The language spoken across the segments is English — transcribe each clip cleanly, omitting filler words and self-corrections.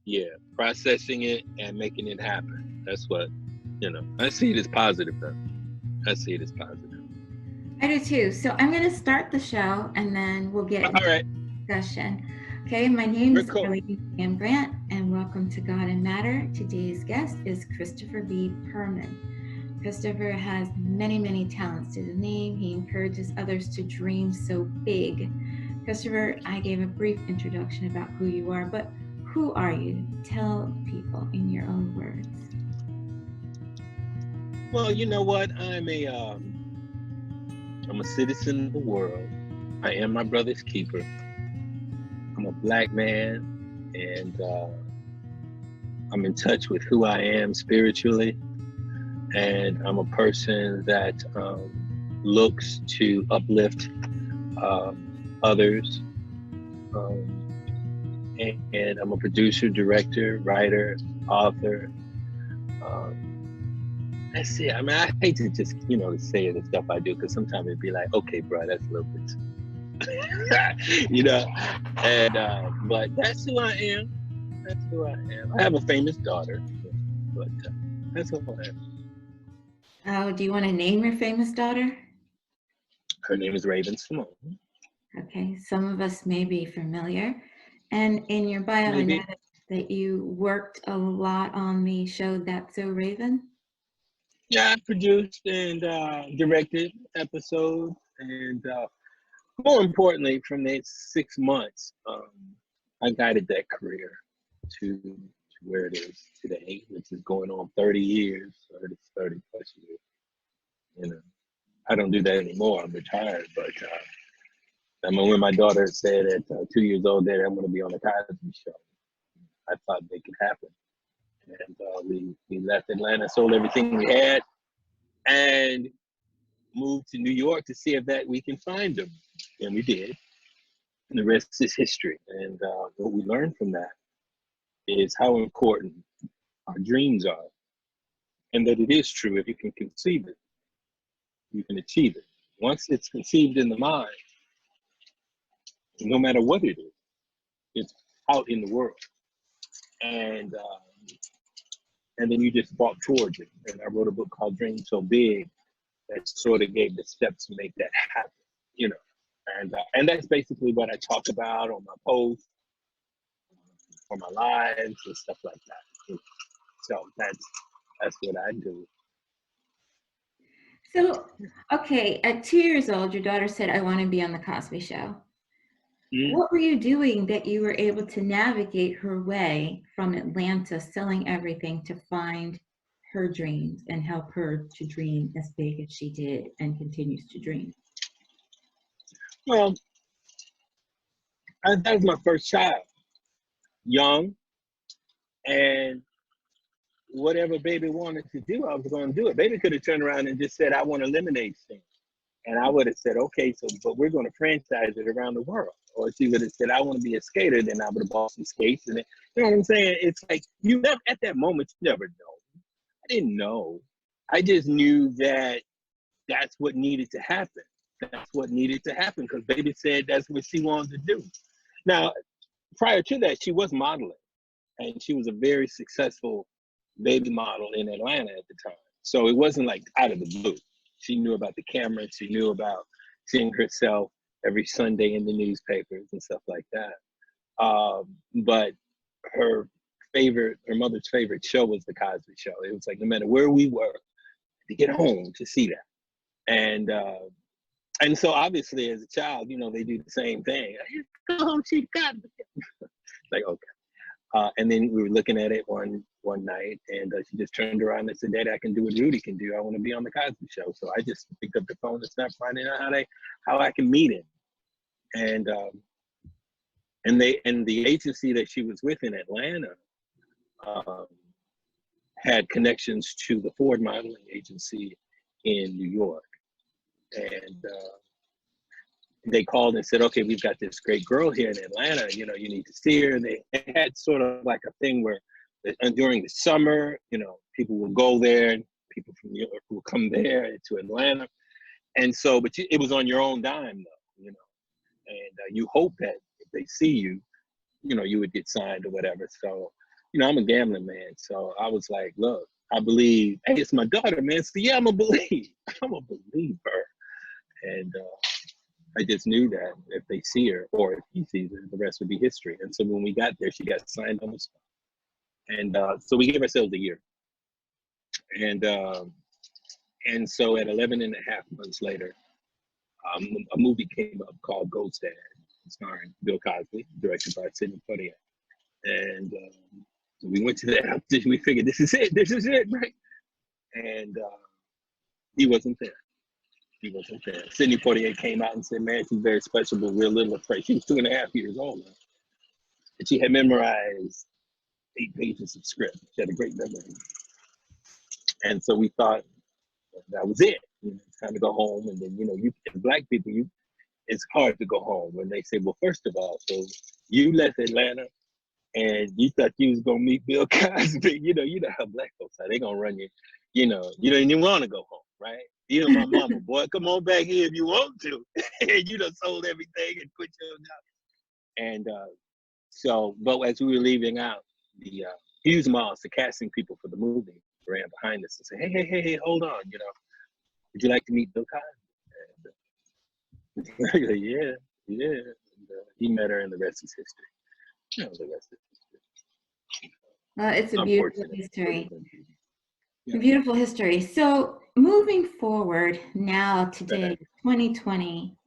Yeah, processing it and making it happen. That's what, I see it as positive though. I see it as positive. I do too. So I'm going to start the show and then we'll get All into right, discussion. Okay, my name we're is cool. Arlene J.M. and welcome to God and Matter. Today's guest is Christopher B. Pearman. Christopher has many, many talents to his name. He encourages others to dream so big. Christopher, I gave a brief introduction about who you are, but who are you? Tell people in your own words. Well, you know what? I'm a citizen of the world. I am my brother's keeper. I'm a Black man, and I'm in touch with who I am spiritually. And I'm a person that looks to uplift others. And I'm a producer, director, writer, author. That's it. I mean, I hate to just, to say the stuff I do, because sometimes it'd be like, okay, bro, that's a little bit and but that's who I am. That's who I am. I have a famous daughter, but that's who I am. Oh, do you want to name your famous daughter? Her name is Raven Simone. Okay, some of us may be familiar. And in your bio, I Maybe. noticed that you worked a lot on the show That's So Raven. Yeah, I produced and directed episodes, and more importantly, from the 6 months, I guided that career to where it is today, which is going on 30 years, 30 plus years. I don't do that anymore. I'm retired, but I mean, when my daughter said at 2 years old that I'm going to be on the Cosby Show, I thought they could happen. And we left Atlanta, sold everything we had, and moved to New York to see if that we can find them. And we did. And the rest is history. And what we learned from that is how important our dreams are. And that it is true. If you can conceive it, you can achieve it. Once it's conceived in the mind, no matter what it is, it's out in the world. And then you just walk towards it. And I wrote a book called Dream So Big that sort of gave the steps to make that happen, you know. And that's basically what I talk about on my posts, on my lives, and stuff like that. So that's what I do. So, okay, at 2 years old, your daughter said, I want to be on the Cosby Show. Mm-hmm. What were you doing that you were able to navigate her way from Atlanta, selling everything, to find her dreams and help her to dream as big as she did and continues to dream? Well, that was my first child, young, and whatever baby wanted to do, I was going to do it. Baby could have turned around and just said, I want a lemonade stand. And I would have said, okay, but we're going to franchise it around the world. Or she would have said, I want to be a skater. Then I would have bought some skates. And you know what I'm saying? It's like, you never, at that moment, you never know. I didn't know. I just knew that that's what needed to happen. That's what needed to happen, because baby said that's what she wanted to do. Now, prior to that, she was modeling. And she was a very successful baby model in Atlanta at the time. So it wasn't like out of the blue. She knew about the camera. She knew about seeing herself every Sunday in the newspapers and stuff like that. But her mother's favorite show was the Cosby Show. It was like, no matter where we were, to get home to see that. And so obviously as a child, they do the same thing. Go home, see Cosby. Like, okay. And then we were looking at it one night, and she just turned around and said, Daddy, I can do what Rudy can do. I want to be on the Cosby Show. So I just picked up the phone and started finding out how I can meet him. And the agency that she was with in Atlanta had connections to the Ford modeling agency in New York. And they called and said, okay, we've got this great girl here in Atlanta, you need to see her. They had sort of like a thing where during the summer, people will go there, and people from New York will come there to Atlanta. And so, but it was on your own dime though, and you hope that if they see you, you would get signed or whatever. So I'm a gambling man. So I was like, look, I believe, hey, it's my daughter, man. So yeah, I'm going to believe. I'm going to believe her. And I just knew that if they see her, or if he sees her, the rest would be history. And so when we got there, she got signed on the spot. And so we gave ourselves a year. And so at 11 and a half months later, a movie came up called Ghost Dad, starring Bill Cosby, directed by Sidney Poitier. And so we went to that audition. We figured, this is it, right? And he wasn't there. He wasn't there. Sidney Poitier came out and said, man, she's very special, but we're a little afraid. She was 2.5 years old. And she had memorized 8 pages of script. She had a great memory. And so we thought that was it. It's time to go home. And then, you Black people, it's hard to go home when they say, well, first of all, so you left Atlanta and you thought you was gonna meet Bill Cosby. You know how Black folks are. They gonna run you. You don't even want to go home, right? Even my mama, boy, come on back here if you want to. And you done sold everything and quit your job. And so, but as we were leaving out, the Hughes Moss, the casting people for the movie, ran behind us and said, hey, hold on, would you like to meet Bill Cosby? And, yeah. And, he met her, and the rest is history. The rest is history. Well, it's a beautiful history. Yeah. Beautiful history. So moving forward now, today, 2020,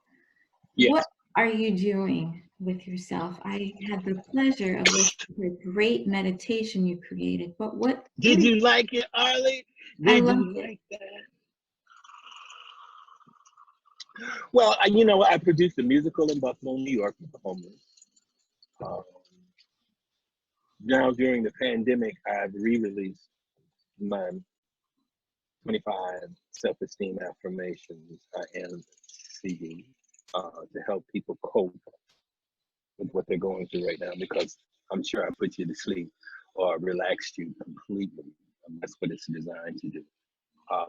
yes. What are you doing with yourself? I had the pleasure of listening to a great meditation you created, but what did you like it, Arlene? Did you like that? Well, I produced a musical in Buffalo, New York with the homeless. Now during the pandemic, I've re-released my 25 self-esteem affirmations and CD to help people cope with what they're going through right now, because I'm sure I put you to sleep or relaxed you completely. That's what it's designed to do.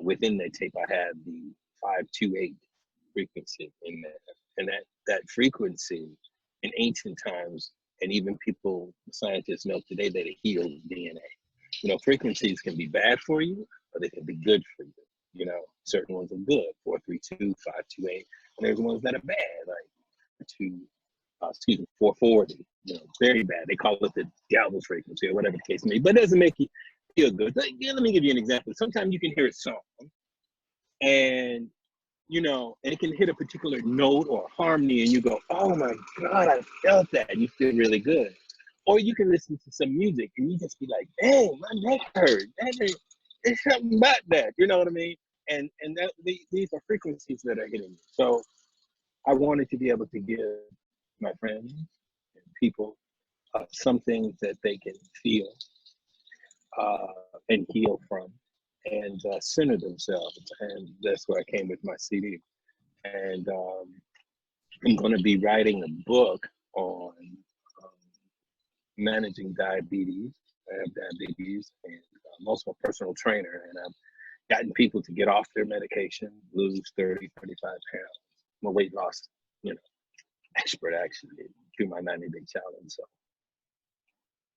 Within that tape, I have the 528 frequency in there, and that frequency in ancient times, and even scientists know today, that it heals DNA. Frequencies can be bad for you, but they can be good for you. Certain ones are good, 432, 528, and there's ones that are bad, like 440. Very bad. They call it the devil's frequency or whatever the case may be, but it doesn't make you feel good. Let me give you an example. Sometimes you can hear a song, and it can hit a particular note or harmony, and you go, oh my God, I felt that, and you feel really good. Or you can listen to some music and you just be like, dang, my neck hurt. There's something about that. You know what I mean? And these are frequencies that are hitting me. So I wanted to be able to give my friends and people something that they can feel and heal from, and center themselves. And that's where I came with my CD. And I'm going to be writing a book on managing diabetes. I have diabetes, and I'm also a personal trainer, and I've gotten people to get off their medication, lose 30, 35 pounds. I'm a weight loss, expert actually through my 90-day challenge. So,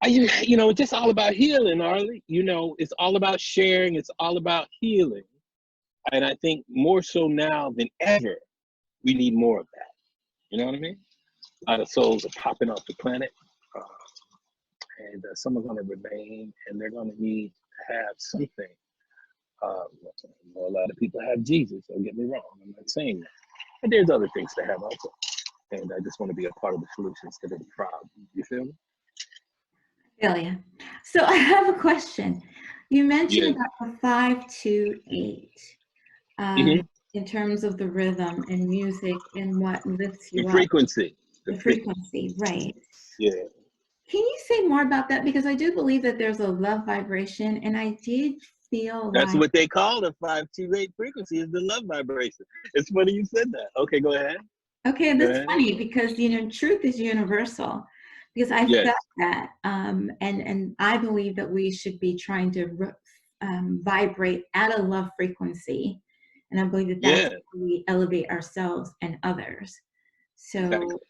it's just all about healing, Arlie. It's all about sharing. It's all about healing. And I think more so now than ever, we need more of that. You know what I mean? A lot of souls are popping off the planet. And some are going to remain, and they're going to need to have something. A lot of people have Jesus, don't get me wrong. I'm not saying that. But there's other things to have also. And I just want to be a part of the solution instead of the problem. You feel me? Yeah. So I have a question. You mentioned about the 528 in terms of the rhythm and music and what lifts you up. Frequency. The frequency, right. Yeah. Can you say more about that? Because I do believe that there's a love vibration, and I did feel that's what they call the 528 frequency, is the love vibration. It's funny you said that. Okay, go ahead. Okay, that's funny because truth is universal. Because I felt that, and I believe that we should be trying to vibrate at a love frequency, and I believe that that's how we elevate ourselves and others. So,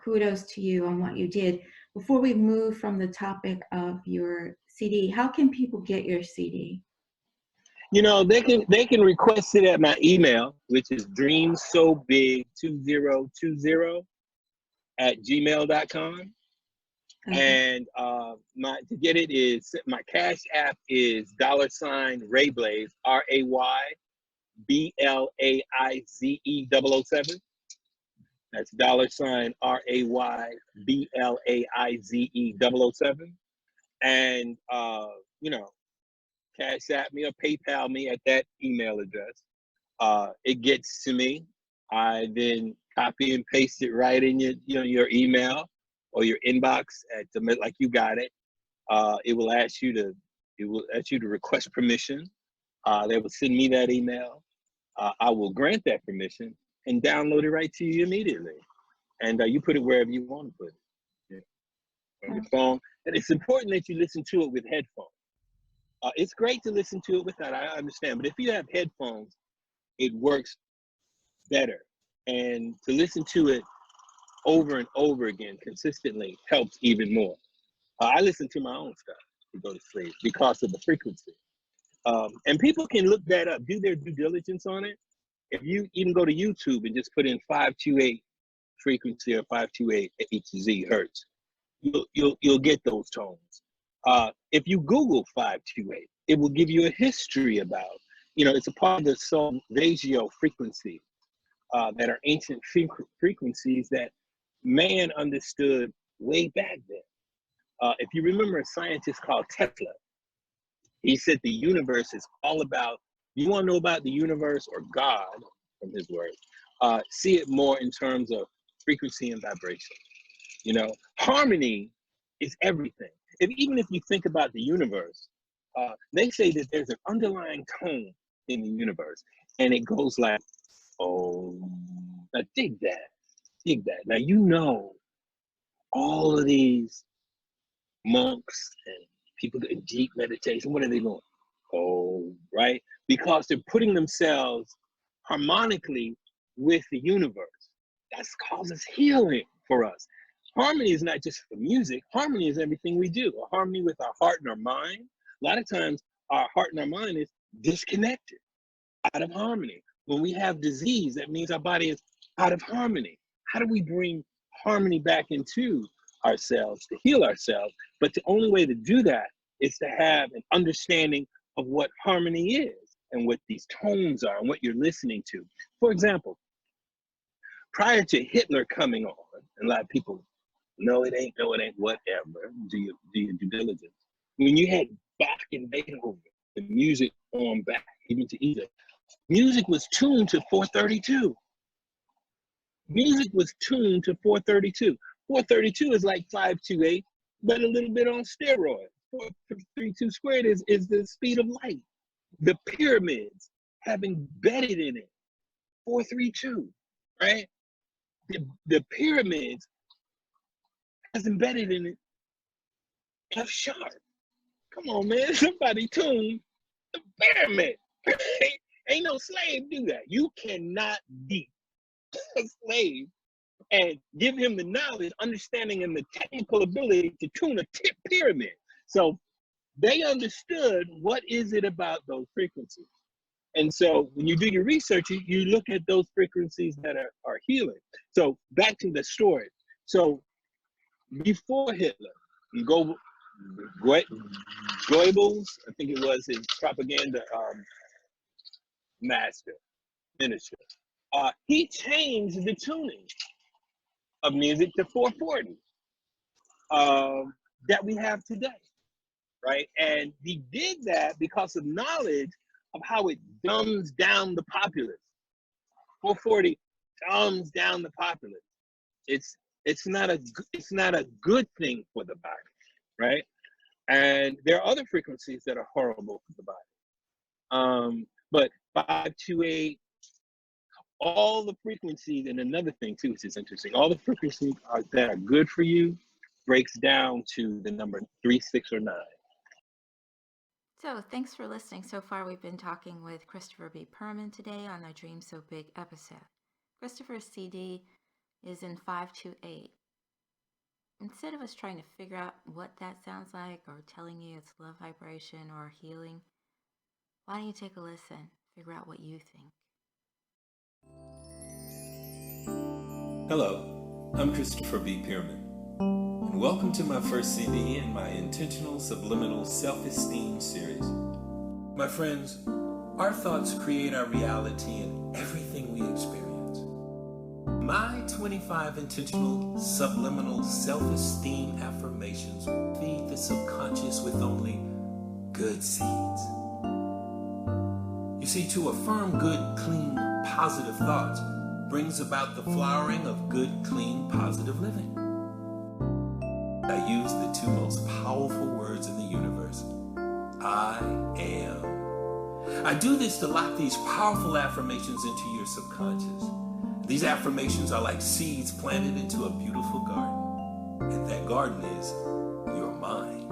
kudos to you on what you did. before we move from the topic of your CD, how can people get your CD? They can request it at my email, which is dreamsobig2020@gmail.com. Okay. And my to get it is my cash app is $Rayblaze RAYBLAIZE 007. That's $RAYBLAIZE 007. And cash app me or PayPal me at that email address. It gets to me. I then copy and paste it right in your email or your inbox like you got it. It will ask you to request permission. They will send me that email. I will grant that permission and download it right to you immediately. And you put it wherever you want to put it. Yeah. On your phone. And it's important that you listen to it with headphones. It's great to listen to it without, I understand, but if you have headphones, it works better. And to listen to it over and over again consistently helps even more. I listen to my own stuff to go to sleep because of the frequency. And people can look that up, do their due diligence on it. If you even go to YouTube and just put in 528 frequency or 528 HZ hertz, you'll get those tones. If you Google 528, it will give you a history about, it's a part of the solfeggio frequency that are ancient frequencies that man understood way back then. If you remember a scientist called Tesla, he said the universe is all about, you want to know about the universe or God, from his words, see it more in terms of frequency and vibration. Harmony is everything. Even if you think about the universe, they say that there's an underlying tone in the universe, and it goes like, oh, now dig that. Now, all of these monks and people in deep meditation, what are they doing? Oh, right? Because they're putting themselves harmonically with the universe. That causes healing for us. Harmony is not just for music. Harmony is everything we do. A harmony with our heart and our mind. A lot of times our heart and our mind is disconnected, out of harmony. When we have disease, that means our body is out of harmony. How do we bring harmony back into ourselves to heal ourselves? But the only way to do that is to have an understanding of what harmony is and what these tones are and what you're listening to. For example, prior to Hitler coming on, and a lot of people, no, it ain't, whatever, do your due diligence. When you had Bach and Beethoven, the music on back, even to Egypt, music was tuned to 432. Music was tuned to 432. 432 is like 528, but a little bit on steroids. 432 squared is the speed of light. The pyramids have embedded in it 432, right? The pyramids has embedded in it F sharp. Come on, man. Somebody tuned the pyramid. Ain't no slave do that. You cannot be a slave and give him the knowledge, understanding, and the technical ability to tune a pyramid. So they understood what is it about those frequencies. And so when you do your research, you look at those frequencies that are healing. So back to the story. So before Hitler, Goebbels, I think it was his propaganda master, minister, he changed the tuning of music to 440 that we have today, right? And he did that because of knowledge of how it dumbs down the populace. 440 dumbs down the populace. It's not a good thing for the body, right? And there are other frequencies that are horrible for the body. But 528, all the frequencies, and another thing too, which is interesting, all the frequencies that are good for you breaks down to the number 3, 6, or 9. So thanks for listening. So far, we've been talking with Christopher B. Pearman today on our Dream So Big episode. Christopher's CD is in 528. instead of us trying to figure out what that sounds like or telling you it's love vibration or healing, why don't you take a listen, figure out what you think. Hello, I'm Christopher B. Pearman, and welcome to my first CD in my Intentional Subliminal Self-Esteem series. My friends, our thoughts create our reality and everything we experience. My 25 intentional subliminal self-esteem affirmations feed the subconscious with only good seeds. You see, to affirm good, clean, positive thoughts brings about the flowering of good, clean, positive living. I use the two most powerful words in the universe. I am. I do this to lock these powerful affirmations into your subconscious. These affirmations are like seeds planted into a beautiful garden, and that garden is your mind.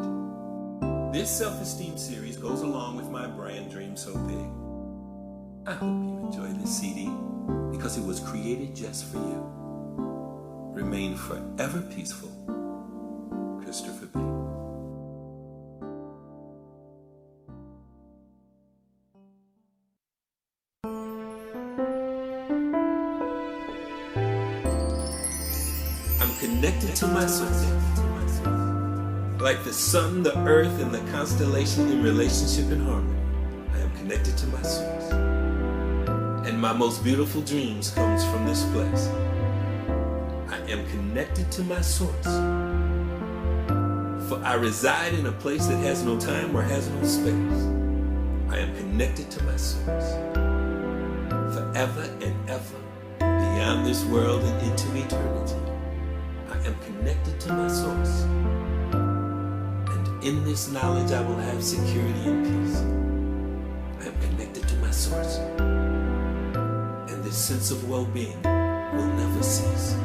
This self-esteem series goes along with my brand Dream So Big. I hope you enjoy this CD because it was created just for you. Remain forever peaceful. Christopher B. I'm connected to my source. Like the sun, the earth, and the constellation in relationship and harmony, I am connected to my source. And my most beautiful dreams comes from this place. I am connected to my source. For I reside in a place that has no time or has no space. I am connected to my source. Forever and ever, beyond this world and into eternity, I am connected to my source. And in this knowledge, I will have security and peace. I am connected to my source. This sense of well-being will never cease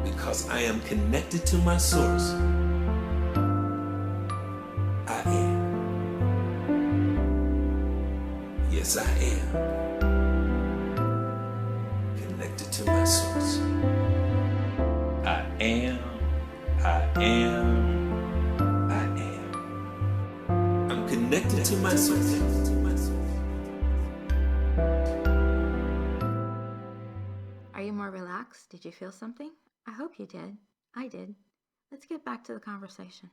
because I am connected to my source. I am. Yes, I am connected to my source. I am. I'm connected to my source. Relaxed? Did you feel something? I hope you did. I did. Let's get back to the conversation.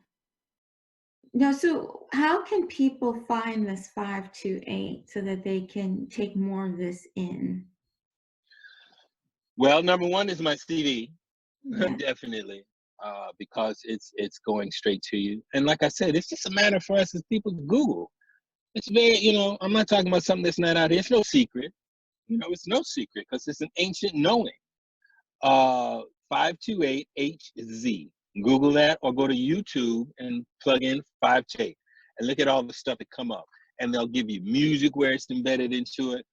Now, so how can people find this 528 so that they can take more of this in? Well, number one is my CD, Yeah. definitely, because it's going straight to you. And like I said, it's just a matter for us as people to Google. It's very, I'm not talking about something that's not out there. It's no secret. It's no secret because it's an ancient knowing. 528HZ. Google that or go to YouTube and plug in 528 and look at all the stuff that come up. And they'll give you music where it's embedded into it.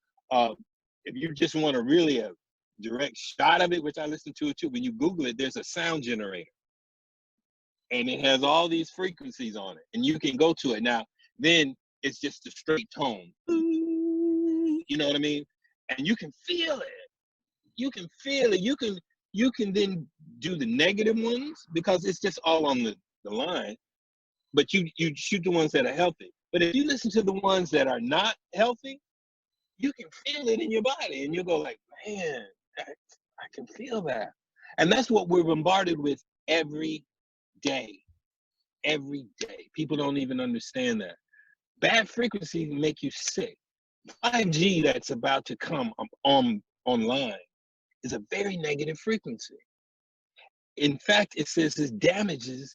If you just want a really a direct shot of it, which I listen to it too, when you Google it, there's a sound generator. And it has all these frequencies on it. And you can go to it. Now, then it's just a straight tone. You know what I mean? And you can feel it. You can feel it. You can then do the negative ones because it's just all on the line. But you shoot the ones that are healthy. But if you listen to the ones that are not healthy, you can feel it in your body. And you go like, man, I can feel that. And that's what we're bombarded with every day. Every day. People don't even understand that. Bad frequencies make you sick. 5G that's about to come online is a very negative frequency. In fact, it says it damages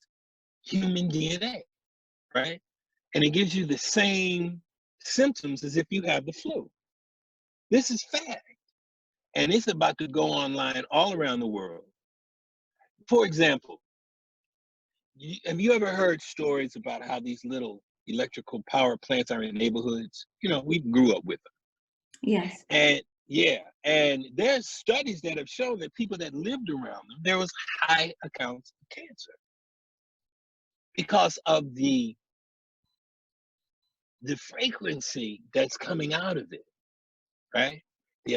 human DNA, right? And it gives you the same symptoms as if you have the flu. This is fact. And it's about to go online all around the world. For example, have you ever heard stories about how these little electrical power plants are in neighborhoods? We grew up with them. Yes. And there's studies that have shown that people that lived around them, there was high accounts of cancer because of the frequency that's coming out of it, right? The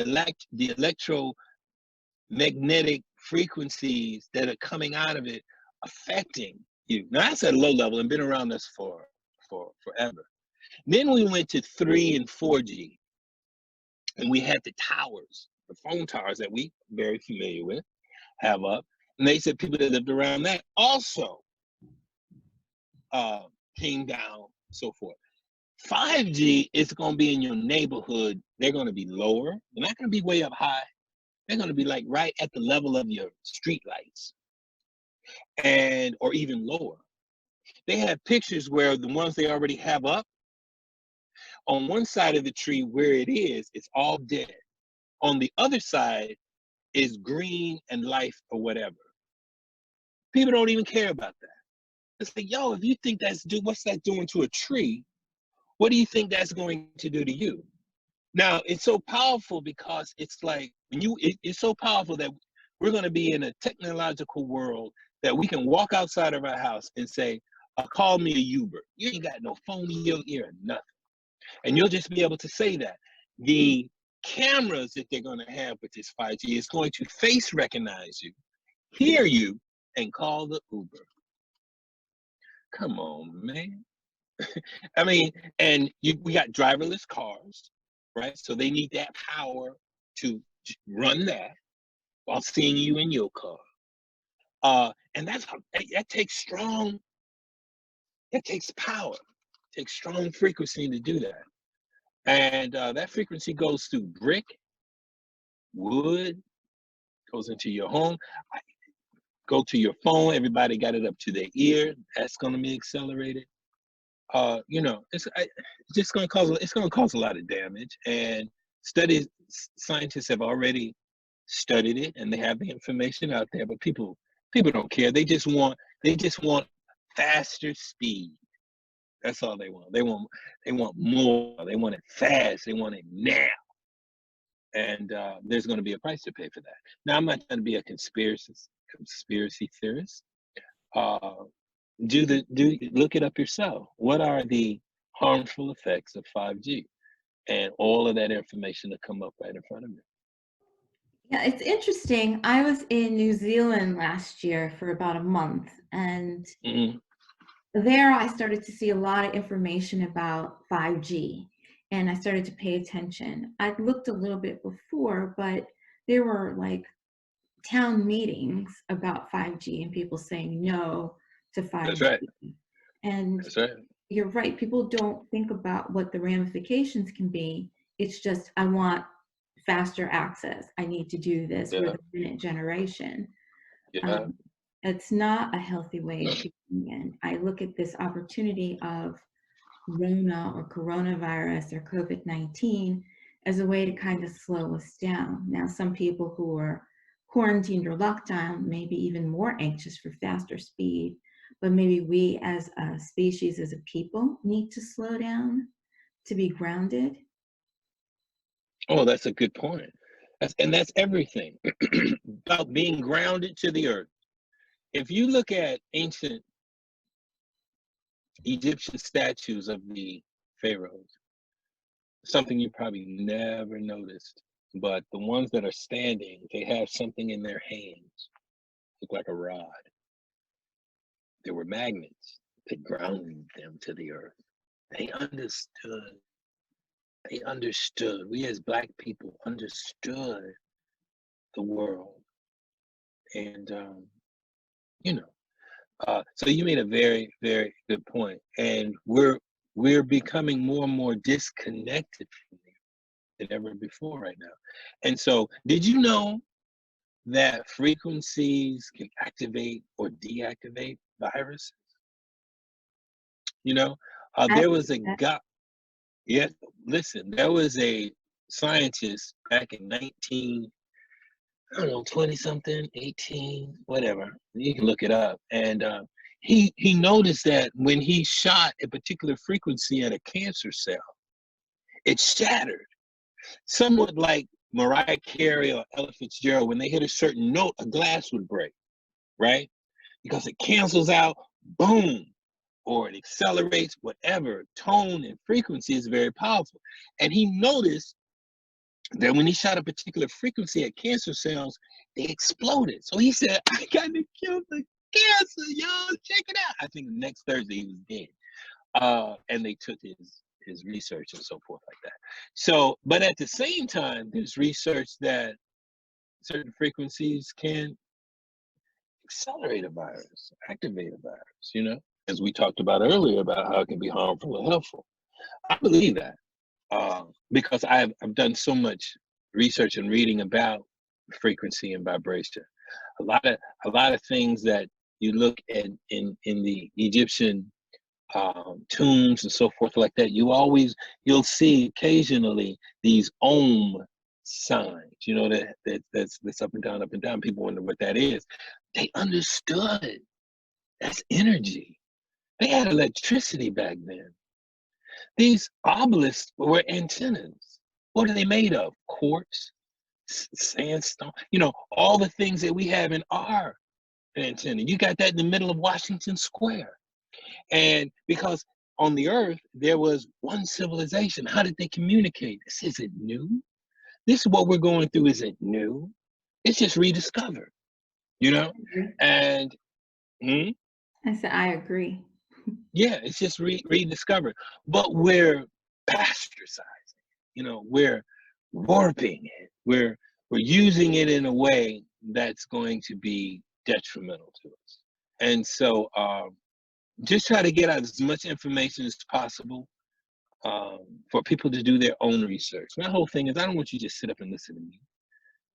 electromagnetic frequencies that are coming out of it affecting you. Now that's at a low level and been around us for forever. Then we went to 3 and 4G, and we had the towers, the phone towers that we very familiar with, have up. And they said people that lived around that also came down, so forth. 5G is going to be in your neighborhood. They're going to be lower. They're not going to be way up high. They're going to be like right at the level of your street lights, and or even lower. They have pictures where the ones they already have up, on one side of the tree where it is, it's all dead. On the other side is green and life or whatever. People don't even care about that. It's like, yo, if you think what's that doing to a tree? What do you think that's going to do to you? Now, it's so powerful because it's like, it's so powerful that we're going to be in a technological world that we can walk outside of our house and say, call me a Uber. You ain't got no phone in your ear or nothing. And you'll just be able to say that. The cameras that they're going to have with this 5G is going to face recognize you, hear you, and call the Uber. Come on, man. I mean, and we got driverless cars, right? So they need that power to run that while seeing you in your car. And that takes strong, that takes power, it takes strong frequency to do that. And that frequency goes through brick, wood, goes into your home, go to your phone. Everybody got it up to their ear. That's going to be accelerated. You know, it's just going to cause a lot of damage. And scientists have already studied it, and they have the information out there. But people don't care. They just want faster speed. That's all they want. They want more. They want it fast. They want it now. And there's going to be a price to pay for that. Now, I'm not trying to be a conspiracy theorist. Look it up yourself. What are the harmful effects of 5G? And all of that information to come up right in front of me. Yeah, it's interesting. I was in New Zealand last year for about a month, and there I started to see a lot of information about 5G, and I started to pay attention. I'd looked a little bit before, but there were like town meetings about 5G and people saying no to 5G. That's right. And that's right. You're right. People don't think about what the ramifications can be. It's just, I want faster access. I need to do this. Yeah. We're the minute generation. Yeah. It's not a healthy way to begin. I look at this opportunity of Rona or coronavirus or COVID-19 as a way to kind of slow us down. Now, some people who are quarantined or locked down may be even more anxious for faster speed, but maybe we as a species, as a people, need to slow down to be grounded. Oh, that's a good point. That's everything about being grounded to the earth. If you look at ancient Egyptian statues of the pharaohs, something you probably never noticed, but the ones that are standing, they have something in their hands, look like a rod. They were magnets that grounded them to the earth. They understood. We as Black people understood the world. And, so you made a very, very good point. And we're becoming more and more disconnected from it than ever before right now. And so, did you know that frequencies can activate or deactivate viruses? There was a guy. Yeah, listen, there was a scientist back in 20 something, 18, whatever. You can look it up. And he noticed that when he shot a particular frequency at a cancer cell, it shattered. Somewhat like Mariah Carey or Ella Fitzgerald, when they hit a certain note, a glass would break, right? Because it cancels out, boom, or it accelerates, whatever. Tone and frequency is very powerful. And he noticed that when he shot a particular frequency at cancer cells, they exploded. So he said, I got to kill the cancer, y'all. Check it out. I think the next Thursday he was dead. And they took his research and so forth like that. So, but at the same time, there's research that certain frequencies can accelerate a virus, activate a virus, you know, as we talked about earlier about how it can be harmful or helpful. I believe that because I've done so much research and reading about frequency and vibration. A lot of things that you look at in the Egyptian tombs and so forth like that, you'll see occasionally these signs, you know, that's up and down, up and down. People wonder what that is. They understood that's energy. They had electricity back then. These obelisks were antennas. What are they made of? Quartz, sandstone, you know, all the things that we have in our antenna. You got that in the middle of Washington Square. And because on the earth, there was one civilization. How did they communicate? This isn't new. This is what we're going through isn't new. It's just rediscovered, you know? And I said, I agree. yeah, it's just rediscovered. But we're bastardizing, you know, we're warping it. We're using it in a way that's going to be detrimental to us. And so just try to get out as much information as possible for people to do their own research. My whole thing is I don't want you to just sit up and listen to me.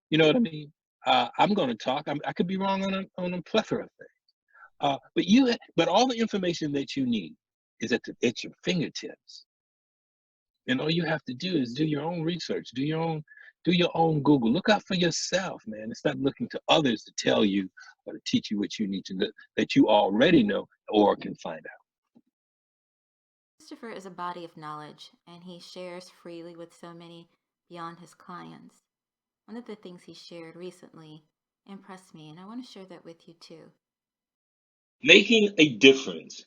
You know what I mean? I'm going to talk. I could be wrong on a plethora of things. But all the information that you need is at your fingertips. And all you have to do is do your own research, do your own Google. Look out for yourself, man, and stop looking to others to tell you or to teach you what you need to know that you already know or can find out. Christopher is a body of knowledge, and he shares freely with so many beyond his clients. One of the things he shared recently impressed me, and I want to share that with you too. Making a difference.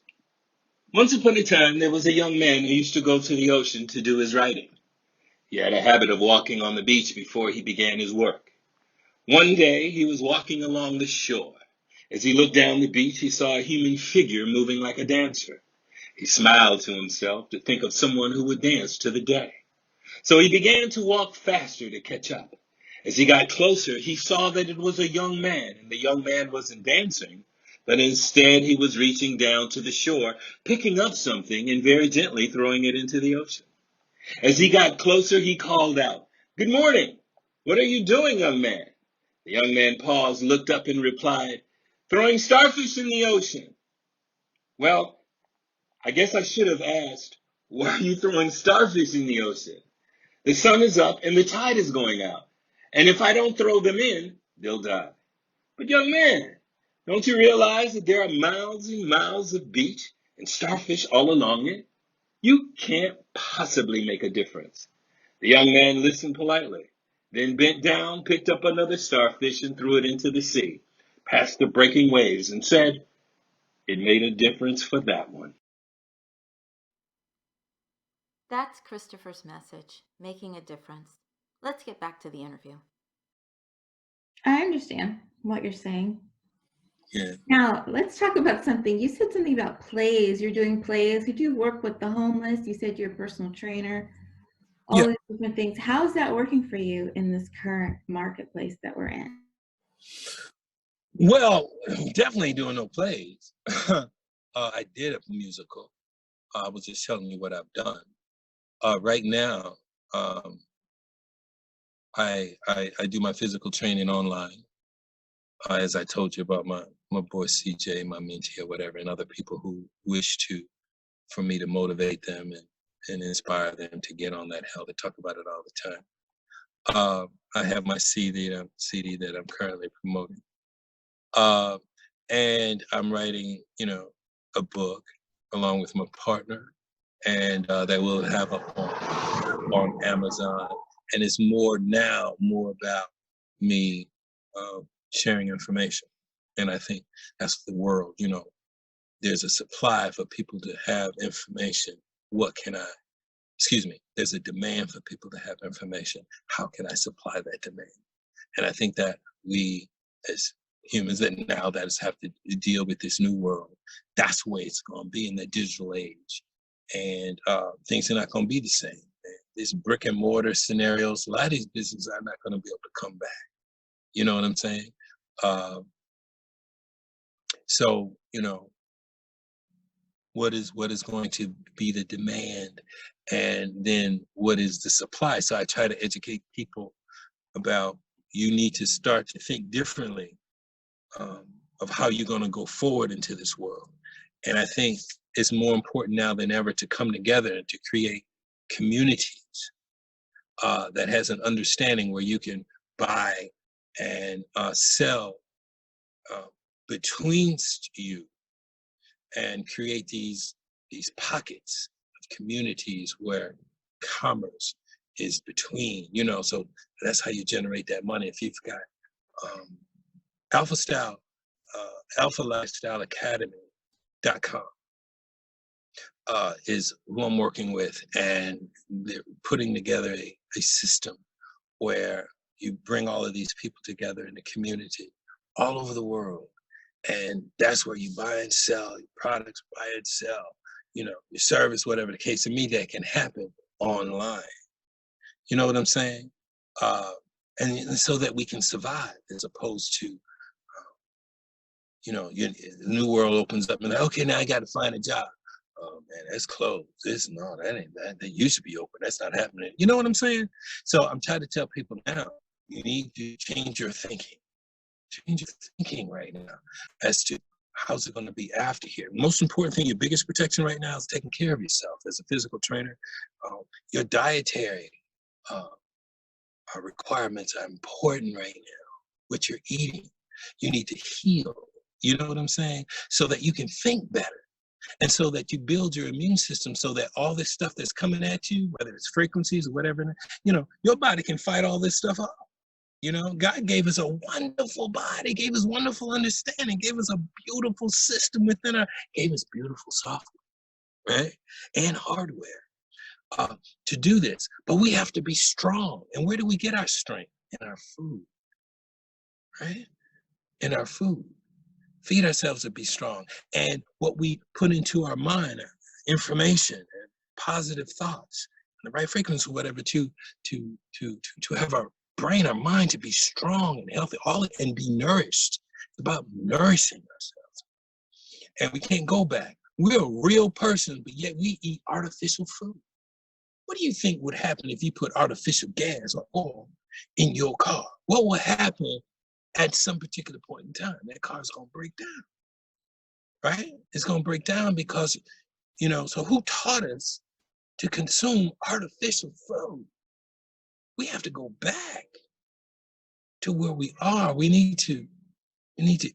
Once upon a time, there was a young man who used to go to the ocean to do his writing. He had a habit of walking on the beach before he began his work. One day, he was walking along the shore. As he looked down the beach, he saw a human figure moving like a dancer. He smiled to himself to think of someone who would dance to the day. So he began to walk faster to catch up. As he got closer, he saw that it was a young man, and the young man wasn't dancing, but instead he was reaching down to the shore, picking up something and very gently throwing it into the ocean. As he got closer, he called out, "Good morning. What are you doing, young man?" The young man paused, looked up, and replied, "Throwing starfish in the ocean." "Well, I guess I should have asked, why are you throwing starfish in the ocean? The sun is up and the tide is going out. And if I don't throw them in, they'll die." "But young man, don't you realize that there are miles and miles of beach and starfish all along it? You can't possibly make a difference." The young man listened politely, then bent down, picked up another starfish and threw it into the sea, past the breaking waves, and said, "It made a difference for that one." That's Christopher's message, making a difference. Let's get back to the interview. I understand what you're saying. Yeah. Now, let's talk about something. You said something about plays. You're doing plays. You do work with the homeless. You said you're a personal trainer. All these different things. How's that working for you in this current marketplace that we're in? Well, definitely doing no plays. I did a musical. I was just telling you what I've done. Right now, I do my physical training online. As I told you about my boy CJ, my mentee or whatever, and other people who wish for me to motivate them and inspire them to get on that hell. They talk about it all the time. I have my CD that I'm currently promoting. And I'm writing, you know, a book along with my partner, and that will have on Amazon. And it's more about me sharing information. And I think that's the world, you know, there's a supply for people to have information. There's a demand for people to have information. How can I supply that demand? And I think that we, as humans that now that is have to deal with this new world. That's the way it's going to be in the digital age. And things are not going to be the same. These brick and mortar scenarios, a lot of these businesses are not going to be able to come back. You know what I'm saying? So, you know, what is going to be the demand, and then what is the supply? So I try to educate people about, you need to start to think differently of how you're going to go forward into this world. And I think it's more important now than ever to come together and to create communities that has an understanding where you can buy and sell between you, and create these pockets of communities where commerce is between, you know. So that's how you generate that money. If you've got Alpha Lifestyle Academy.com is who I'm working with, and they're putting together a system where you bring all of these people together in the community all over the world. And that's where you buy and sell your products, buy and sell, you know, your service, whatever the case may be, that can happen online. You know what I'm saying? And so that we can survive, as opposed to, you know, the new world opens up and like, okay, now I got to find a job. Oh man, that's closed. That ain't that. They used to be open. That's not happening. You know what I'm saying? So I'm trying to tell people now, you need to change your thinking. Change your thinking right now as to how's it going to be after here. Most important thing, your biggest protection right now is taking care of yourself as a physical trainer. Your dietary requirements are important right now. What you're eating, you need to heal. You know what I'm saying? So that you can think better. And so that you build your immune system so that all this stuff that's coming at you, whether it's frequencies or whatever, you know, your body can fight all this stuff up. You know, God gave us a wonderful body, gave us wonderful understanding, gave us a beautiful system within gave us beautiful software, right? And hardware to do this. But we have to be strong. And where do we get our strength? In our food, right? In our food. Feed ourselves to be strong. And what we put into our mind, information and positive thoughts, the right frequency, whatever, to have our brain, our mind to be strong and healthy, and be nourished. It's about nourishing ourselves. And we can't go back. We're a real person, but yet we eat artificial food. What do you think would happen if you put artificial gas or oil in your car? What will happen at some particular point in time? That car is going to break down, right? It's going to break down because, you know, so who taught us to consume artificial food? We have to go back to where we are. We need to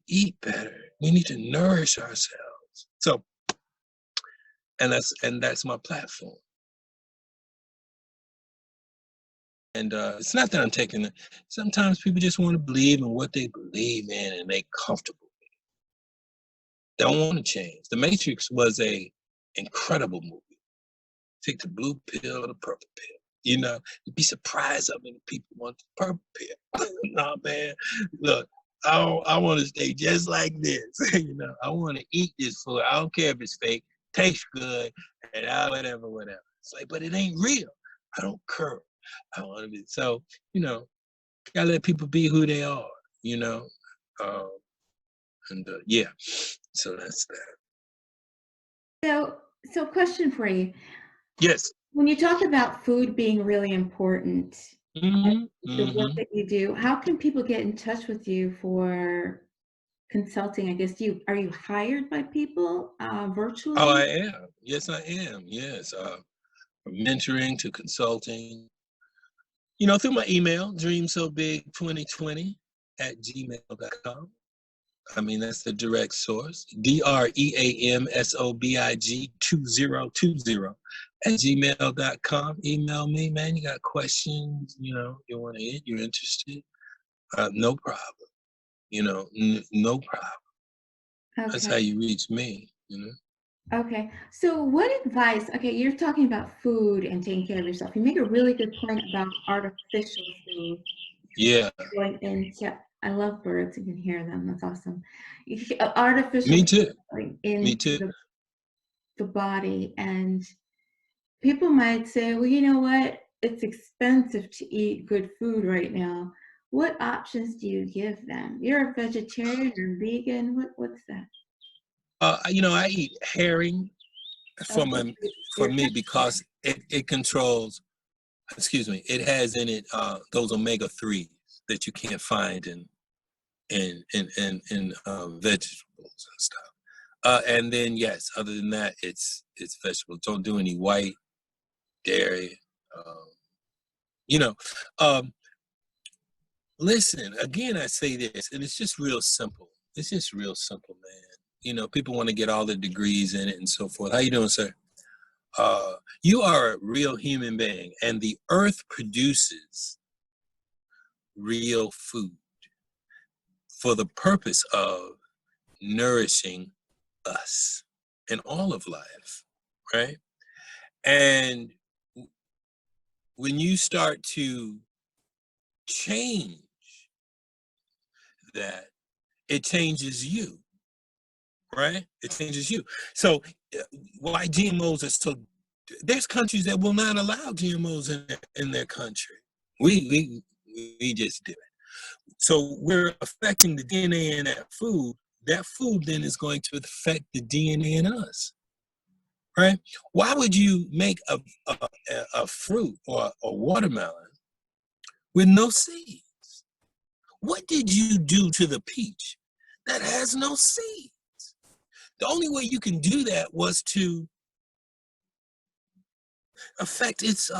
eat better. We need to nourish ourselves. So, and that's my platform. And it's not that I'm taking it. Sometimes people just want to believe in what they believe in and they comfortable with it. Don't want to change. The Matrix was a incredible movie. Take the blue pill or the purple pill. You know, you'd be surprised how many people want the purple pill. No, man, look, I want to stay just like this. You know, I want to eat this food. I don't care if it's fake, tastes good, and whatever. It's like, but it ain't real. I don't care. I want to be, so, you know, gotta let people be who they are, you know. Yeah, so that's that. So question for you. Yes. When you talk about food being really important, the work that you do, how can people get in touch with you for consulting? I guess are you hired by people virtually? Oh, I am. Yes, I am. Yes, from mentoring to consulting. You know, through my email, dreamsobig2020@gmail.com. I mean, that's the direct source. DREAMSOBIG2020@gmail.com. Email me, man. You got questions, you know, you want to hit, you're interested. No problem. You know, no problem. Okay. That's how you reach me, you know. Okay. So what advice, okay, you're talking about food and taking care of yourself. You make a really good point about artificial food. Yeah. Going into I love birds. You can hear them. That's awesome. Artificial Me too. like Me into too. the body, and people might say, well, you know what? It's expensive to eat good food right now. What options do you give them? You're a vegetarian or vegan. What's that? I eat herring Oh, for my for you're me because it controls. Excuse me. It has in it those omega-3s that you can't find in vegetables and stuff. And then yes, other than that, it's vegetables. Don't do any white dairy. Um, you know, um, listen again. I say this, and it's just real simple. It's just real simple, man. People want to get all the degrees in it and so forth. How you doing, sir? You are a real human being, and the earth produces real food for the purpose of nourishing us and all of life, right? And when you start to change that, it changes you, right? It changes you. So why GMOs are so, there's countries that will not allow GMOs in their country. We just do it. So we're affecting the DNA in that food. That food then is going to affect the DNA in us, right? Why would you make a fruit or a watermelon with no seeds? What did you do to the peach that has no seeds? The only way you can do that was to affect its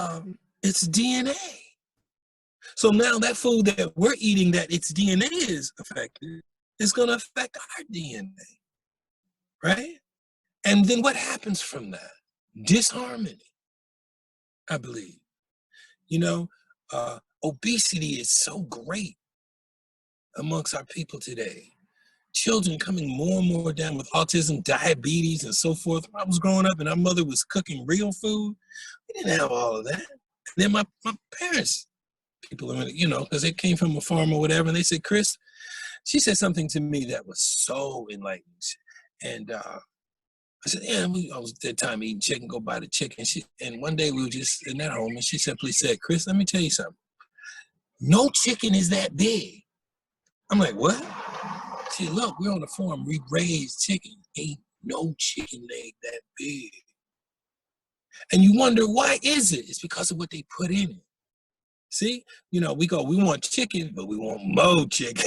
DNA. So now that food that we're eating that its DNA is affected is going to affect our DNA, right? And then what happens from that? Disharmony, I believe. Obesity is so great amongst our people today. Children coming more and more down with autism, diabetes, and so forth. When I was growing up and our mother was cooking real food, we didn't have all of that. And then my parents, people, because they came from a farm or whatever, and they said, Chris, she said something to me that was so enlightening. And I said, yeah, I was at that time eating chicken, go buy the chicken. And one day we were just in that home, and she simply said, Chris, let me tell you something. No chicken is that big. I'm like, what? She said, look, we're on the farm. We raise chicken. Ain't no chicken leg that big. And you wonder, why is it? It's because of what they put in it. See, we want chicken, but we want more chicken.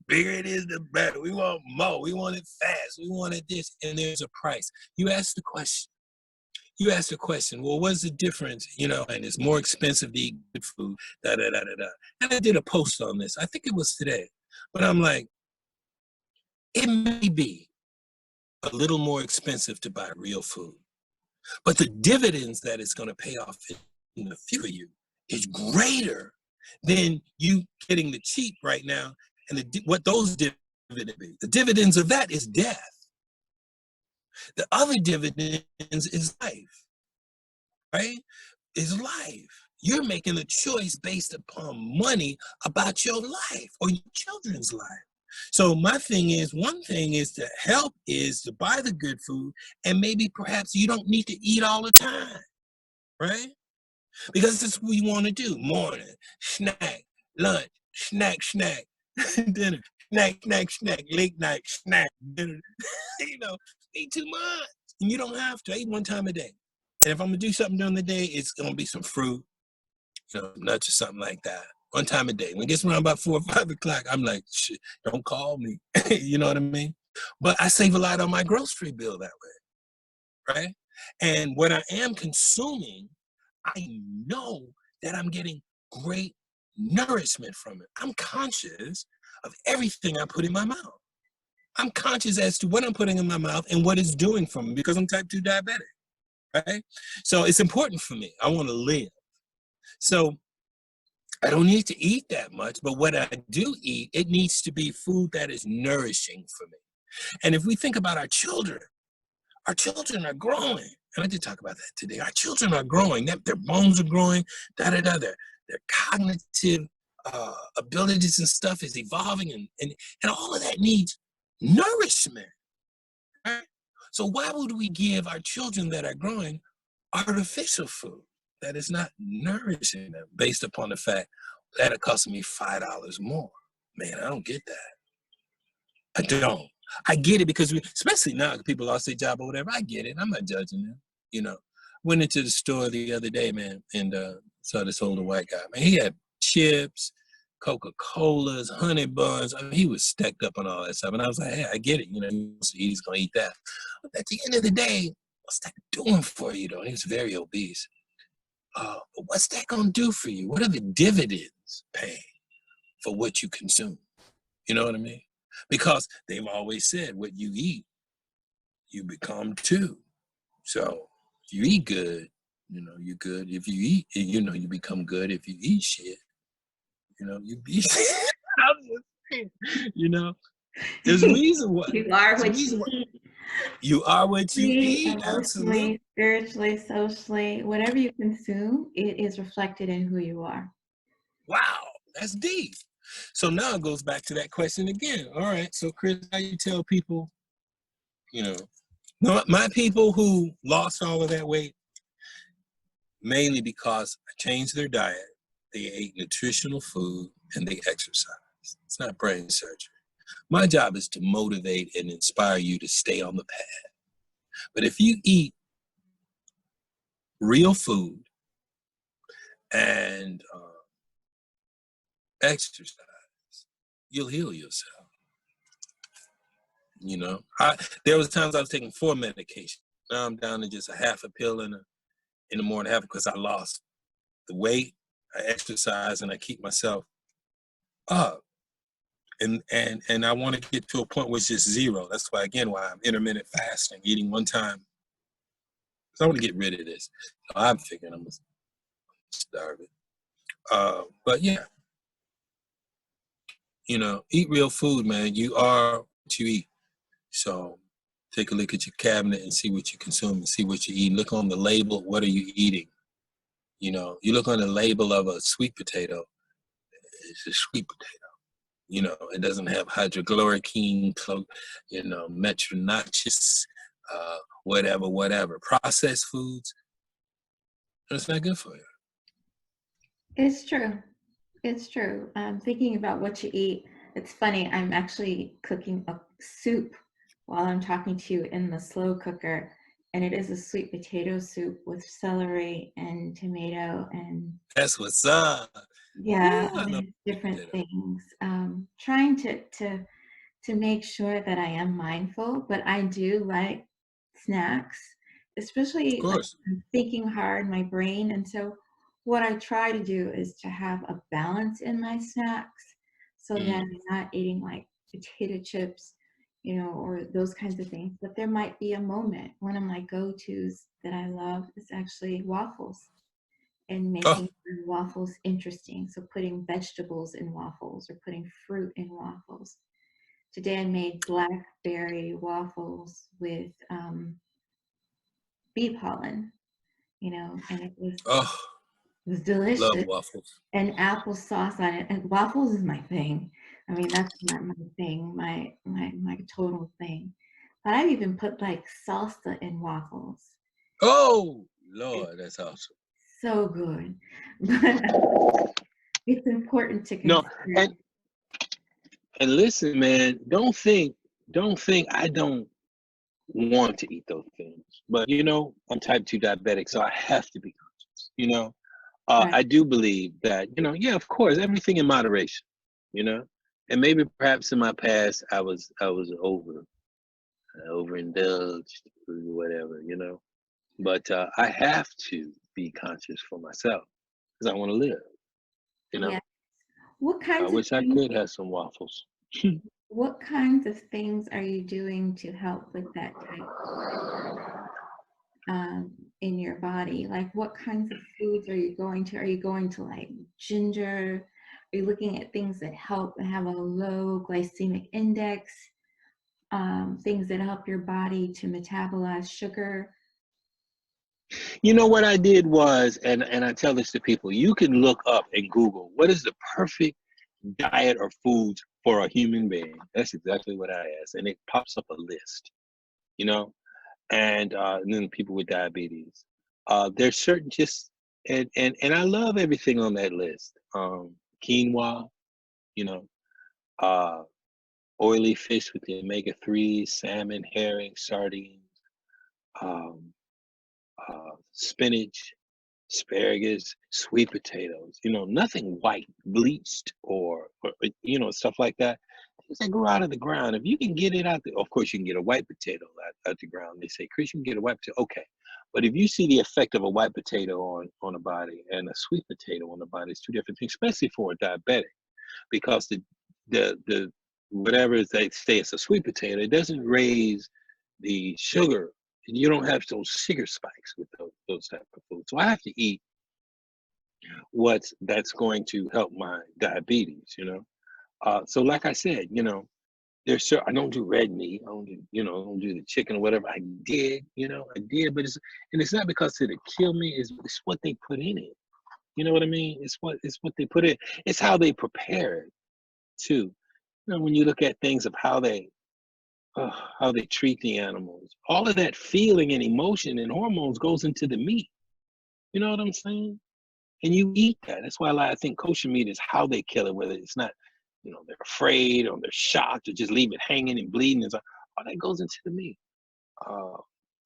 Bigger it is, the better. We want more. We want it fast. We want it this, and there's a price. You ask the question, well, what's the difference? And it's more expensive to eat good food, da-da-da-da-da. And I did a post on this. I think it was today. But I'm like, it may be a little more expensive to buy real food. But the dividends that it's going to pay off in the future you is greater than you getting the cheap right now. And what those dividends be. The dividends of that is death. The other dividends is life, right? Is life. You're making a choice based upon money about your life or your children's life. So one thing is to help is to buy the good food, and maybe perhaps you don't need to eat all the time, right? Because that's what we want to do. Morning, snack, lunch, snack, dinner, snack, late night, snack, dinner. Eat too much. And you don't have to. I eat one time a day. And if I'm going to do something during the day, it's going to be some fruit, nuts or something like that. One time a day. When it gets around about 4 or 5 o'clock, I'm like, shit, don't call me. You know what I mean? But I save a lot on my grocery bill that way, right? And what I am consuming, I know that I'm getting great nourishment from it. I'm conscious of everything I put in my mouth. I'm conscious as to what I'm putting in my mouth and what it's doing for me because I'm type 2 diabetic, right? So it's important for me. I want to live. So I don't need to eat that much, but what I do eat, it needs to be food that is nourishing for me. And if we think about our children are growing. And I did talk about that today. Our children are growing. Their bones are growing, their cognitive abilities and stuff is evolving, and all of that needs nourishment, right? So why would we give our children that are growing artificial food that is not nourishing them based upon the fact that it costs me $5 more? Man, I don't get that. I don't. I get it because especially now, people lost their job or whatever. I get it. I'm not judging them. You know, went into the store the other day, man, and saw this older white guy. Man, he had chips, Coca-Colas, honey buns. I mean, he was stacked up on all that stuff. And I was like, hey, I get it. You know, he's going to eat that. But at the end of the day, what's that doing for you, though? And he was very obese. But what's that going to do for you? What are the dividends paying for what you consume? You know what I mean? Because they've always said what you eat, you become too. So if you eat good, you know, you're good. If you eat, you know, you become good. If you eat shit, you know, you be I'm just saying, you know, there's a reason why. You are what you eat. You are what you eat, Emotionally, absolutely. spiritually, socially, whatever you consume, it is reflected in who you are. Wow, that's deep. So now it goes back to that question again. All right, so Chris, how you tell people, you know, my people who lost all of that weight, mainly because I changed their diet, they ate nutritional food, and they exercised. It's not brain surgery. My job is to motivate and inspire you to stay on the path. But if you eat real food and exercise, you'll heal yourself. You know, there was times I was taking 4 medications. Now I'm down to just a half a pill in the morning, because I lost the weight, I exercise, and I keep myself up. And I want to get to a point where it's just 0. That's why I'm intermittent fasting, eating one time. Because I want to get rid of this. So I'm figuring I'm going to starve it. But yeah, you know, eat real food, man. You are what you eat. So take a look at your cabinet and see what you consume and see what you eat. Look on the label. What are you eating? You know, you look on the label of a sweet potato. It's a sweet potato. You know, it doesn't have hydrochloroquine, you know, metronachis, whatever. Processed foods, it's not good for you. It's true. It's true. Thinking about what you eat, it's funny. I'm actually cooking a soup while I'm talking to you in the slow cooker. And it is a sweet potato soup with celery and tomato and That's what's up. yeah, Ooh, I love different potato. things. Trying to make sure that I am mindful, but I do like snacks, especially Of like course. I'm thinking hard, my brain. And so what I try to do is to have a balance in my snacks so that I'm not eating like potato chips, you know, or those kinds of things. But there might be a moment. One of my go-tos that I love is actually waffles and making waffles interesting. So putting vegetables in waffles or putting fruit in waffles. Today I made blackberry waffles with bee pollen, you know, and it was delicious. Love waffles. And applesauce on it. And waffles is my thing. I mean, that's not my thing, my total thing. But I've even put like salsa in waffles. Oh, Lord, that's awesome. So good. But it's important to consider. No, and listen, man, don't think I don't want to eat those things. But you know, I'm type 2 diabetic, so I have to be conscious. You know, Right. I do believe that, you know, yeah, of course, everything in moderation, you know, and maybe perhaps in my past I was overindulged or whatever, you know, but I have to be conscious for myself because I want to live, you know. Yeah. What I kinds of wish I things could have some waffles. What kinds of things are you doing to help with that type in your body? Like what kinds of foods are you going to? Are you going to like ginger? Are you looking at things that help and have a low glycemic index? Things that help your body to metabolize sugar? You know what I did was, and I tell this to people, you can look up and Google what is the perfect diet or foods for a human being. That's exactly what I asked, and it pops up a list. You know, and then people with diabetes. There's certain just and I love everything on that list. Quinoa, you know, uh, oily fish with the omega-3s, salmon, herring, sardines, um, spinach, asparagus, sweet potatoes, you know, nothing white, bleached or you know, stuff like that. Things that grow out of the ground. If you can get it out, of course, you can get a white potato out the ground. They say, Chris, you can get a white potato. Okay. But if you see the effect of a white potato on a body and a sweet potato on the body, it's two different things, especially for a diabetic, because the whatever they say it's a sweet potato, it doesn't raise the sugar. You don't have those sugar spikes with those type of foods. So I have to eat that's going to help my diabetes, you know. So like I said, you know, I don't do red meat. I don't do, you know, I don't do the chicken or whatever. I did, you know, I did, but it's not because it'll kill me. It's what they put in it. You know what I mean? It's what they put in. It's how they prepare it too. You know, when you look at things of how they treat the animals, all of that feeling and emotion and hormones goes into the meat. You know what I'm saying? And you eat that. That's why I think kosher meat is how they kill it, whether it's not, you know, they're afraid or they're shocked or just leave it hanging and bleeding. All that goes into the meat. Uh,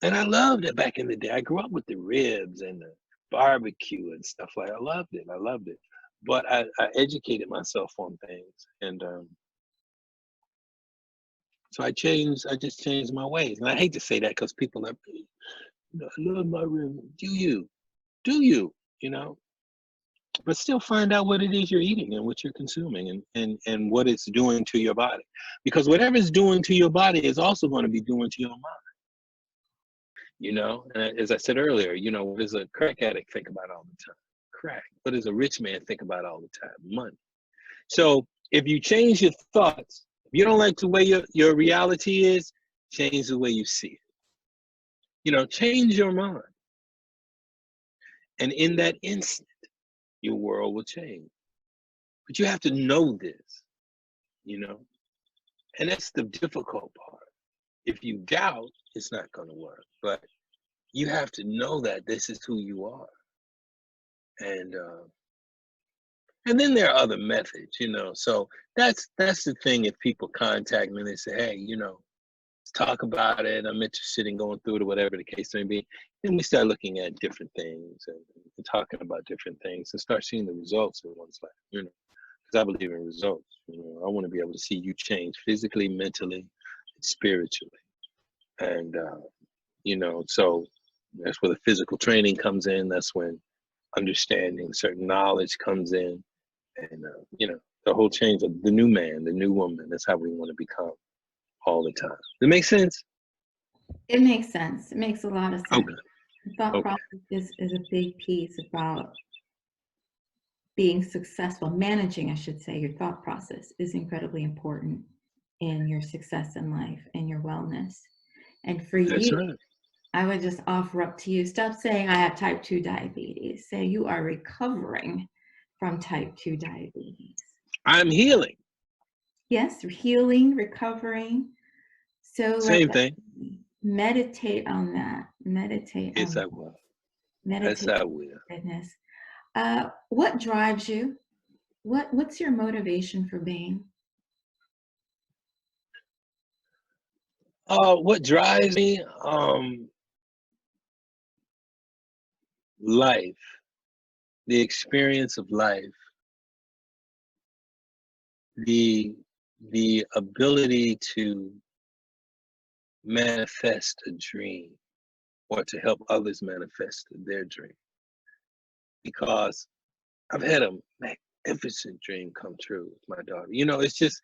and I loved it back in the day. I grew up with the ribs and the barbecue and stuff like that. I loved it. I loved it. But I educated myself on things. And so I just changed my ways. And I hate to say that because people are, you know, I love my ribs. Do you? Do you? You know? But still find out what it is you're eating and what you're consuming and what it's doing to your body. Because whatever it's doing to your body is also going to be doing to your mind. You know, and as I said earlier, you know, what does a crack addict think about all the time? Crack. What does a rich man think about all the time? Money. So if you change your thoughts, if you don't like the way your reality is, change the way you see it. You know, change your mind. And in that instant, your world will change. But you have to know this, you know, and that's the difficult part. If you doubt, it's not going to work. But you have to know that this is who you are. And then there are other methods, you know. So that's the thing. If people contact me and they say, hey, you know, let's talk about it. I'm interested in going through it or whatever the case may be. Then we start looking at different things and talking about different things and start seeing the results in one's life, you know, because I believe in results. You know, I want to be able to see you change physically, mentally, and spiritually. And, you know, so that's where the physical training comes in. That's when understanding certain knowledge comes in. And, you know, the whole change of the new man, the new woman, that's how we want to become all the time. Does it make sense? It makes sense. It makes a lot of sense. Okay. The thought process is a big piece about being successful. Managing, I should say, your thought process is incredibly important in your success in life and your wellness. And for That's you, right. I would just offer up to you, stop saying I have type 2 diabetes. Say you are recovering from type 2 diabetes. I'm healing. Yes, healing, recovering. So Same thing. meditate on that. Meditate on Yes, that. I will. Meditate Yes, I on will. goodness. What drives you? What's your motivation for being? What drives me? Life, the experience of life, the ability to manifest a dream or to help others manifest their dream. Because I've had a magnificent dream come true with my daughter. You know, it's just,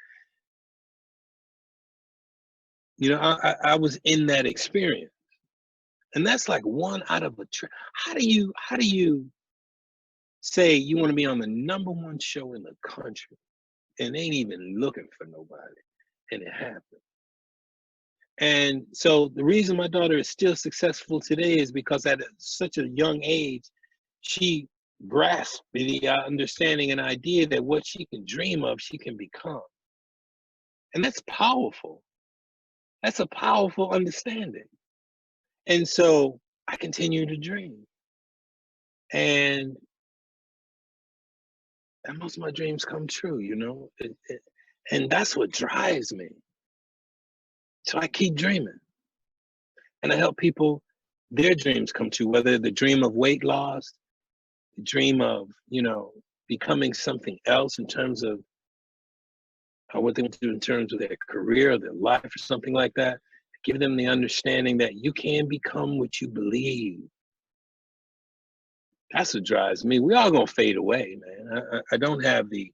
you know, I was in that experience. And that's like one out of a how do you say you want to be on the #1 show in the country and ain't even looking for nobody, and it happened? And so the reason my daughter is still successful today is because at such a young age, she grasped the understanding and idea that what she can dream of, she can become. And that's powerful. That's a powerful understanding. And so I continue to dream. And most of my dreams come true, you know? And that's what drives me. So I keep dreaming. And I help people, their dreams come true, whether the dream of weight loss, the dream of, you know, becoming something else in terms of what they want to do in terms of their career, their life, or something like that. Give them the understanding that you can become what you believe. That's what drives me. We all gonna fade away, man. I don't have the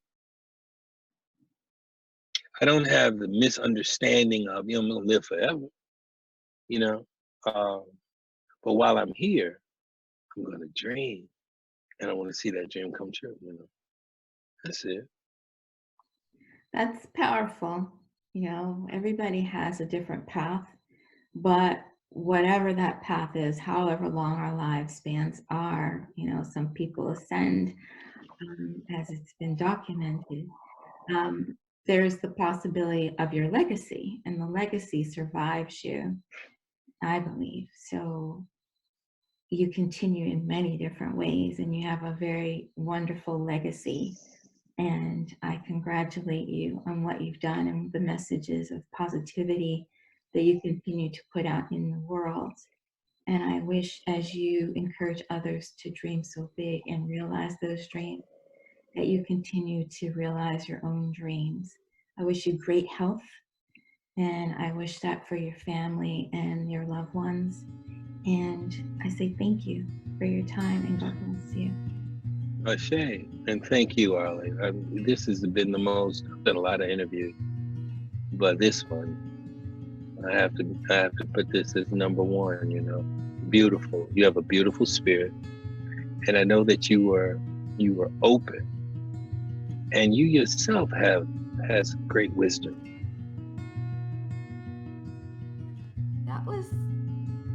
misunderstanding of, you know, I'm gonna live forever, you know. But while I'm here, I'm gonna dream, and I want to see that dream come true. You know, that's it. That's powerful. You know, everybody has a different path, but whatever that path is, however long our lifespans are, you know, some people ascend, as it's been documented. There's the possibility of your legacy, and the legacy survives you, I believe. So you continue in many different ways, and you have a very wonderful legacy. And I congratulate you on what you've done and the messages of positivity that you continue to put out in the world. And I wish, as you encourage others to dream so big and realize those dreams, that you continue to realize your own dreams. I wish you great health, and I wish that for your family and your loved ones. And I say thank you for your time, and God bless you. Ashe, and thank you, Arlene. This has been the most. I've done a lot of interviews, but this one, I have to put this as number one. You know, beautiful. You have a beautiful spirit, and I know that you were open, and you yourself has great wisdom. That was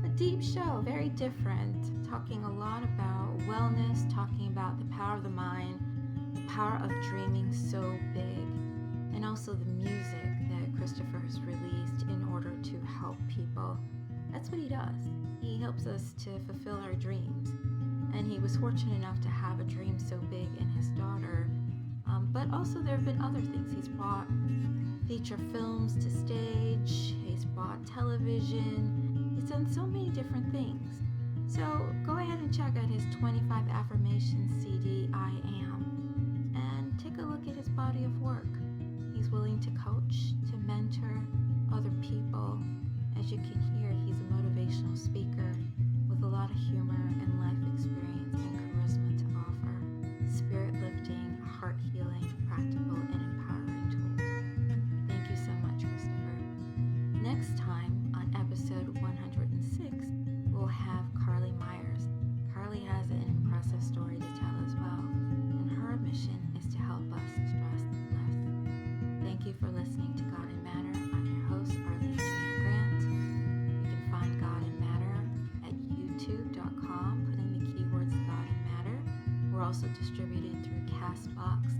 a deep show, very different, talking a lot about wellness, talking about the power of the mind, the power of dreaming so big, and also the music that Christopher has released in order to help people. That's what he does. He helps us to fulfill our dreams. And he was fortunate enough to have a dream so big in his daughter. But also there have been other things. He's brought feature films to stage. He's brought television. He's done so many different things. So go ahead and check out his 25 affirmations CD, I Am, and take a look at his body of work. He's willing to coach, to mentor other people. As you can hear, he's a motivational speaker with a lot of humor and life experience and charisma to offer. Spirit lifting, heart healing, practical and empowering tools. Thank you so much, Christopher. Next time on episode 106, we'll have Carly Myers. Carly has an impressive story to tell as well, and her mission is to help us stress less. Thank you for listening to God and Matter. I'm your host, Arlene J.M. You can find God and Matter at youtube.com, put in the keywords God and Matter. We're also distributed through castbox.fm